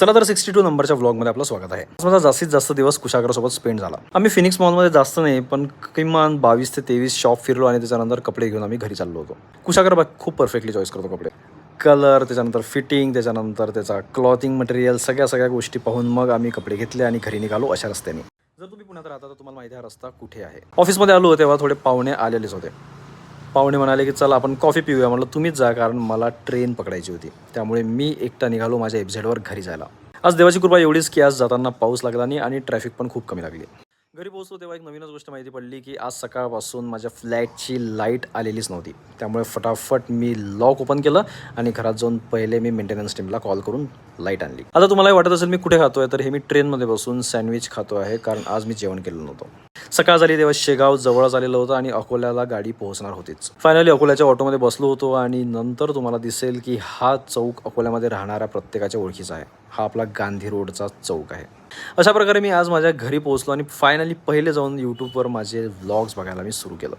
चला तर 62 नंबरच्या व्लॉगमध्ये आपलं स्वागत आहे. माझा जास्तीत जास्त दिवस कुशाग्रसोबत स्पेंड झाला. आम्ही फिनिक्स मॉलमध्ये जास्त नाही पण किमान 22 ते 23 शॉप फिरलो आणि त्याच्यानंतर कपडे घेऊन आम्ही घरी चाललो होतो. कुशाग्र खूप परफेक्टली चॉईस करतो कपडे. कलर, त्याच्यानंतर फिटिंग, त्याच्यानंतर त्याचा क्लॉथिंग मटेरियल, सगळ्या गोष्टी पाहून मग आम्ही कपडे घेतले आणि घरी निघालो अशा रस्त्याने. जर तुम्ही पुण्यात राहता तर तुम्हाला माहिती आहे हा रस्ता कुठे आहे. ऑफिसमध्ये आलो तेव्हा थोडे पाहुणे आलेलेच होते. पाहुणे म्हणाले की चला आपण कॉफी पिऊया. म्हटलं तुम्हीच जा, कारण मला ट्रेन पकडायची होती. त्यामुळे मी एकटा निघालो माझ्या एफझेडवर घरी जायला. आज देवाची कृपा एवढीच की आज जाताना पाऊस लागला नाही आणि ट्रॅफिक पण खूप कमी लागली. घरी पोहोचलो तेव्हा एक नवीनच गोष्ट माहिती पडली की आज सकाळपासून माझ्या फ्लॅटची लाईट आलेलीच नव्हती. त्यामुळे फटाफट मी लॉक ओपन केलं आणि घरात जाऊन पहिले मी मेंटेनन्स टीमला कॉल करून लाईट आणली. आता तुम्हाला वाटत असेल मी कुठे खातोय, तर हे मी ट्रेनमध्ये बसून सँडविच खातो आहे, कारण आज मी जेवण केलं नव्हतं. सकाळ झाली तेव्हा शेगाव जवळच आलेलं होतं आणि अकोल्याला गाडी पोहोचणार होतीच. फायनली अकोल्याच्या ऑटोमध्ये बसलो होतो आणि नंतर तुम्हाला दिसेल की हा चौक अकोल्यामध्ये राहणाऱ्या प्रत्येकाच्या ओळखीचा आहे. हा आपला गांधी रोडचा चौक आहे. अशा प्रकारे मी आज माझ्या घरी पोहोचलो आणि फायनली पहिले जाऊन यूट्यूबवर माझे व्लॉग्स बघायला मी सुरू केलं.